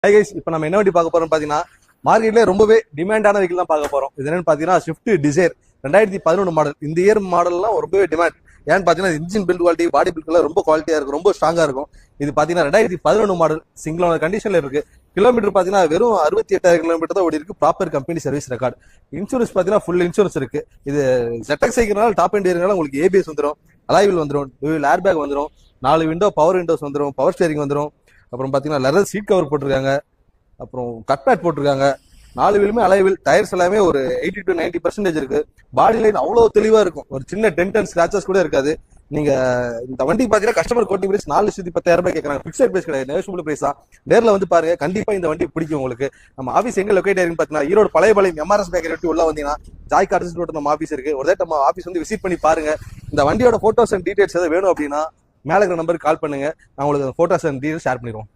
Hi guys, இப்போ நம்ம என்ன வண்டி பார்க்க போறோம்னு பார்த்தீங்கன்னா மார்க்கெட்லேயே ரொம்பவே டிமாண்டான வெஹிக்கிள் தான் பார்க்க போறோம். இது என்னன்னு பார்த்தீங்கன்னா ஸ்விஃப்ட் டிசைர் 2011 மாடல். இந்த இயர் மாடல்லாம் ரொம்பவே டிமாண்ட். ஏன்னு பார்த்தீங்கன்னா இன்ஜின் பில்ட் குவாலிட்டி, பாடி பில்ட்லாம் ரொம்ப குவாலிட்டியா இருக்கும், ரொம்ப ஸ்ட்ராங்கா இருக்கும். இது பார்த்தீங்கன்னா 2011 மாடல், சிங்கிள் ஓனர் கண்டிஷன்ல இருக்கு. கிலோமீட்டர் பார்த்தீங்கன்னா வெறும் 68,000 கிலோமீட்டர் தான் ஓடி இருக்கு. Proper company service record. Insurance பார்த்தீங்கன்னா ஃபுல் இன்சூரன்ஸ் இருக்கு. இது ZX சைக்கிள்னால டாப் எண்ட் ஏரியால உங்களுக்கு ABS வந்துடும், அலாய்வில் வந்துடும், ஏர் பேக் வந்துடும், 4 விண்டோ பவர் விண்டோஸ் வந்துடும், பவர் ஸ்டேரிங் வந்துடும். அப்புறம் பார்த்தீங்கன்னா லெதர் சீட் கவர் போட்டிருக்காங்க, அப்புறம் கட் பேட் போட்டிருக்காங்க. 4 வீலுமே அலைவில், டயர்ஸ் எல்லாமே ஒரு 80 to 90% இருக்கு. பாடி லைன் அவ்வளவு தெளிவா இருக்கும், ஒரு சின்ன டென்ட் அண்ட் ஸ்கிராச்சஸ் கூட இருக்காது. நீங்க இந்த வண்டி பாத்தீங்கன்னா கஸ்டமர் கோட்டிங் பிரைஸ் 4,10,000 கேட்கறாங்க. பிக்சட் பிரைஸ் கிடையாது, நெகோஷியபிள் பிரைஸ் தான். நேர்ல வந்து பாருங்க, கண்டிப்பா இந்த வண்டி பிடிக்கும் உங்களுக்கு. நம்ம ஆஃபீஸ் எங்க லொகேட் ஆயிருக்குன்னு பாத்தீங்கன்னா ஈரோடு பழையபாளையம் MRS பேக்கரி விட்டு உள்ள வந்தீங்கன்னா ஜாய் கார்ஸ் ரோட் நம்ம ஆஃபீஸ் இருக்கு. ஒரு தடவை நம்ம ஆஃபீஸ் வந்து விசிட் பண்ணி பாருங்க. இந்த வண்டியோட போட்டோஸ் அண்ட் டீடைல்ஸ் எதாவது வேணும் அப்படின்னா மேல இருக்கிற நம்பருக்கு கால் பண்ணுங்க. நான் உங்களுக்கு போட்டோஸ் அண்ட் டீடைல்ஸ் ஷேர் பண்ணிடுவோம்.